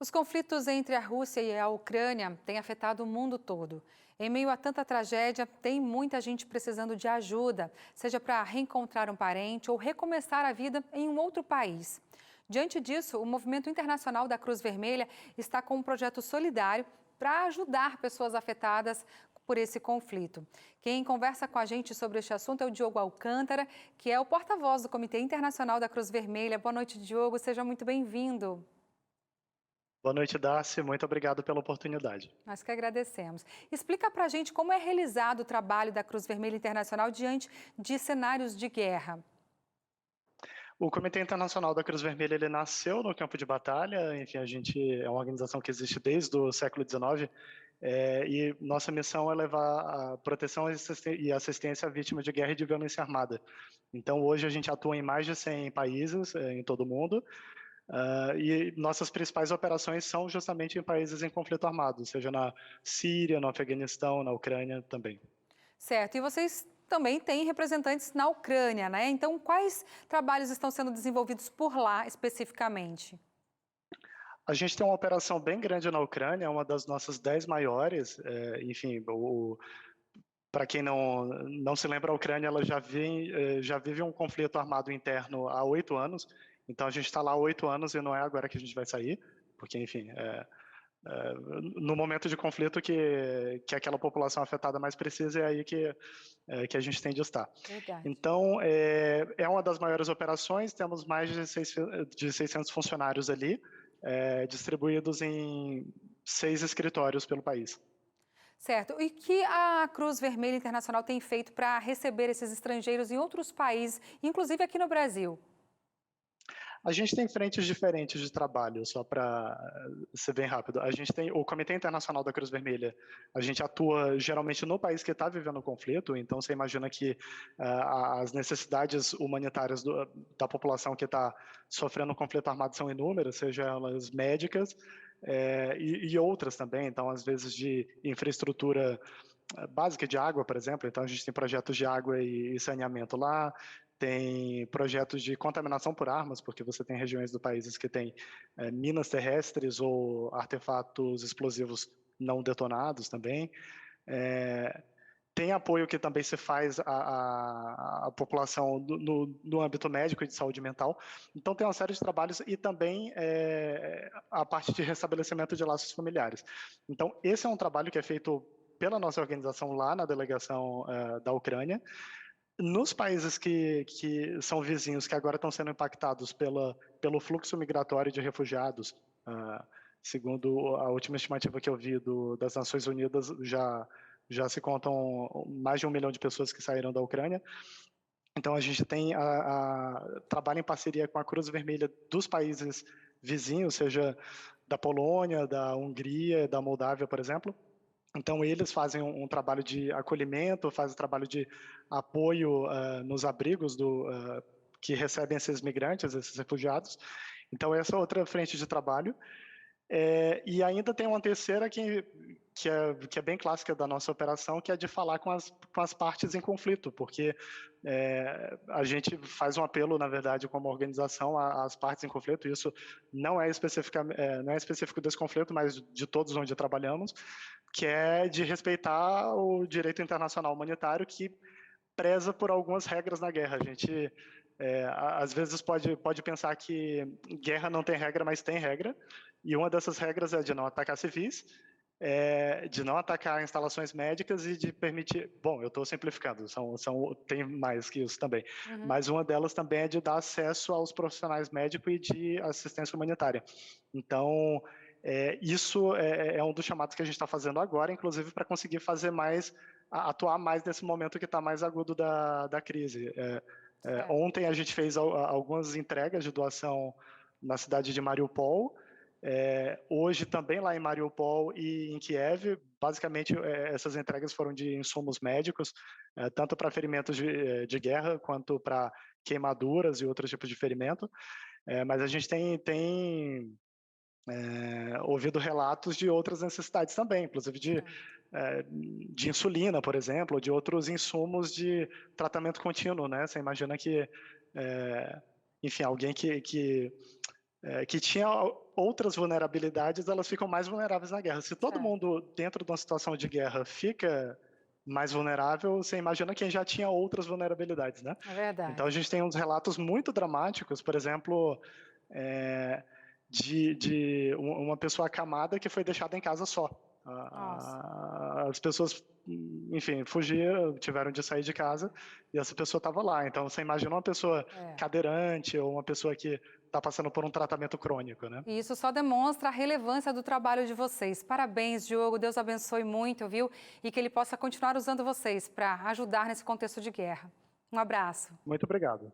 Os conflitos entre a Rússia e a Ucrânia têm afetado o mundo todo. Em meio a tanta tragédia, tem muita gente precisando de ajuda, seja para reencontrar um parente ou recomeçar a vida em um outro país. Diante disso, o Movimento Internacional da Cruz Vermelha está com um projeto solidário para ajudar pessoas afetadas por esse conflito. Quem conversa com a gente sobre este assunto é o Diogo Alcântara, que é o porta-voz do Comitê Internacional da Cruz Vermelha. Boa noite, Diogo. Seja muito bem-vindo. Boa noite, Darcy. Muito obrigado pela oportunidade. Nós que agradecemos. Explica para a gente como é realizado o trabalho da Cruz Vermelha Internacional diante de cenários de guerra. O Comitê Internacional da Cruz Vermelha ele nasceu no campo de batalha. Enfim, a gente é uma organização que existe desde o século XIX e nossa missão é levar a proteção e assistência a vítimas de guerra e de violência armada. Então, hoje a gente atua em mais de 100 países em todo o mundo. E nossas principais operações são justamente em países em conflito armado, seja na Síria, no Afeganistão, na Ucrânia também. Certo, e vocês também têm representantes na Ucrânia, né? Então, quais trabalhos estão sendo desenvolvidos por lá especificamente? A gente tem uma operação bem grande na Ucrânia, é uma das nossas 10 maiores. Enfim, para quem não se lembra, a Ucrânia ela já vive um conflito armado interno há 8 anos. Então a gente está lá há 8 anos e não é agora que a gente vai sair, porque, enfim, no momento de conflito que aquela população afetada mais precisa, é aí que a gente tem de estar. Verdade. Então, é uma das maiores operações, temos mais de 600 funcionários ali, distribuídos em 6 escritórios pelo país. Certo. E que a Cruz Vermelha Internacional tem feito para receber esses estrangeiros em outros países, inclusive aqui no Brasil? A gente tem frentes diferentes de trabalho, só para ser bem rápido. A gente tem o Comitê Internacional da Cruz Vermelha. A gente atua geralmente no país que está vivendo o conflito, então você imagina que as necessidades humanitárias da população que está sofrendo um conflito armado são inúmeras, seja elas médicas e outras também. Então, às vezes, de infraestrutura básica de água, por exemplo. Então, a gente tem projetos de água e saneamento lá, tem projetos de contaminação por armas, porque você tem regiões do país que têm minas terrestres ou artefatos explosivos não detonados também. Tem apoio que também se faz à população no âmbito médico e de saúde mental. Então, tem uma série de trabalhos e também a parte de restabelecimento de laços familiares. Então, esse é um trabalho que é feito pela nossa organização lá na delegação da Ucrânia. Nos países que são vizinhos, que agora estão sendo impactados pelo fluxo migratório de refugiados, segundo a última estimativa que eu vi das Nações Unidas, já se contam mais de 1 milhão de pessoas que saíram da Ucrânia. Então, a gente tem trabalha em parceria com a Cruz Vermelha dos países vizinhos, seja da Polônia, da Hungria, da Moldávia, por exemplo. Então, eles fazem um trabalho de acolhimento, fazem trabalho de apoio nos abrigos que recebem esses migrantes, esses refugiados. Então, essa é outra frente de trabalho. E ainda tem uma terceira que é bem clássica da nossa operação, que é de falar com as partes em conflito, porque a gente faz um apelo, na verdade, como organização, às partes em conflito. Isso não é específico desse conflito, mas de todos onde trabalhamos, que é de respeitar o direito internacional humanitário, que preza por algumas regras na guerra. A gente às vezes pode pensar que guerra não tem regra, mas tem regra. E uma dessas regras é de não atacar civis, de não atacar instalações médicas e de permitir. Bom, eu estou simplificando, tem mais que isso também. Uhum. Mas uma delas também é de dar acesso aos profissionais médicos e de assistência humanitária. Então, isso é um dos chamados que a gente está fazendo agora, inclusive para conseguir fazer mais, atuar mais nesse momento que está mais agudo da crise. Ontem a gente fez algumas entregas de doação na cidade de Mariupol. Hoje também lá em Mariupol e em Kiev, basicamente essas entregas foram de insumos médicos, tanto para ferimentos de guerra quanto para queimaduras e outros tipos de ferimento. Mas a gente tem ouvido relatos de outras necessidades também, inclusive de insulina, por exemplo, de outros insumos de tratamento contínuo, né? Você imagina que, enfim, alguém que tinha outras vulnerabilidades, elas ficam mais vulneráveis na guerra. Se todo Certo. mundo dentro de uma situação de guerra fica mais vulnerável, você imagina quem já tinha outras vulnerabilidades, né? É verdade. Então a gente tem uns relatos muito dramáticos, por exemplo, de uma pessoa acamada que foi deixada em casa só. Nossa. As pessoas, enfim, fugiram, tiveram de sair de casa e essa pessoa estava lá. Então você imagina uma pessoa cadeirante ou uma pessoa que está passando por um tratamento crônico, né? E isso só demonstra a relevância do trabalho de vocês. Parabéns, Diogo. Deus abençoe muito, viu? E que ele possa continuar usando vocês para ajudar nesse contexto de guerra. Um abraço. Muito obrigado.